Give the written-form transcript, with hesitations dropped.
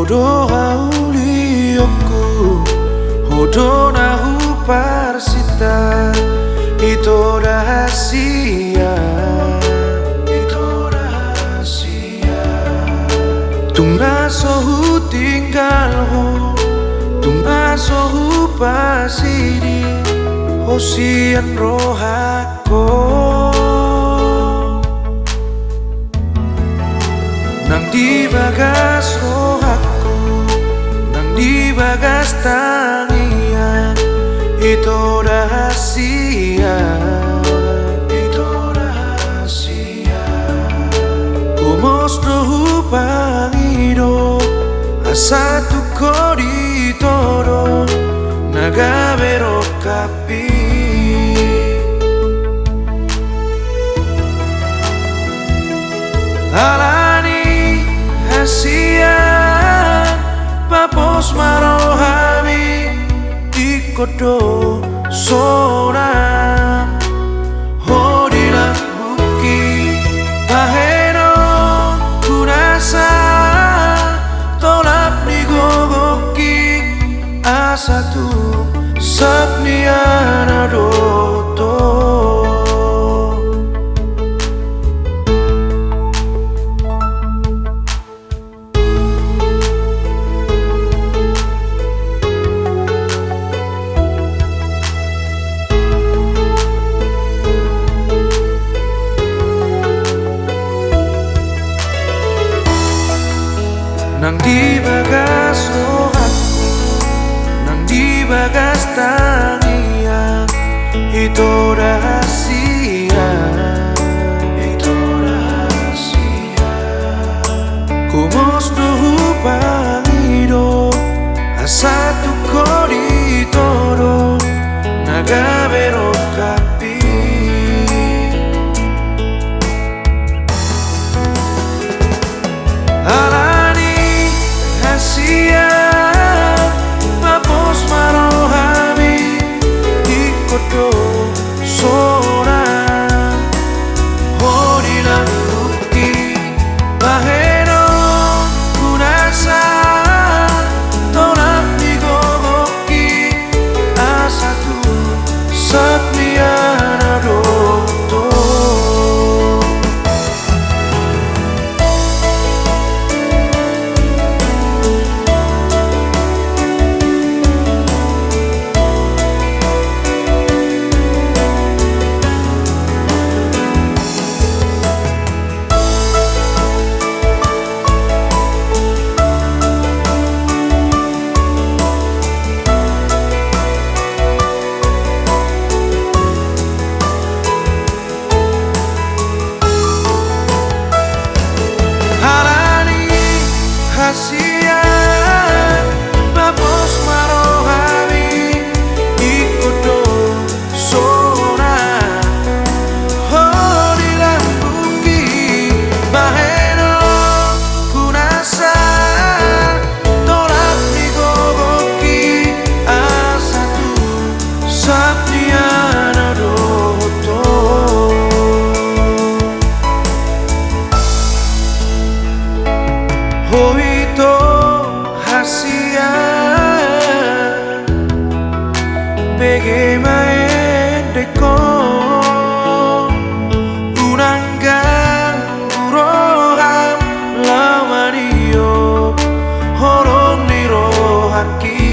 Hodo auliyoku, hodo nahu parsita, itu rahasia, itu rahasia. Tungga sohu tinggalho, tungga sohu pasiri, hosian rohako. Nang di bagas rohaku, nang di bagas tangian, itu rahasia, itu rahasia. Kumos rohu pangido, asatu koritoro, nagabero kapi. Alani hasian papos marohami ikodo soran hodina buki baheno kunasa tolak nigogoki asatu sapniana doto. Nang di bagas rohaku, nang di bagas tangian, itu rahasia, itu rahasia. Kumos rohu pangido, asatu koritoro, nagabero kapi. Papos marohami ikodo soran hodina buki baheno kunasa tolak nigogoki asatu sapniana doto. Hasian papos marohami ikodo soran hodina buki baheno kunasa tolak nigogoki asatu sapniana doto. Hoito hasian bagaimana deko unanggang uroham lamario horon nirohaki.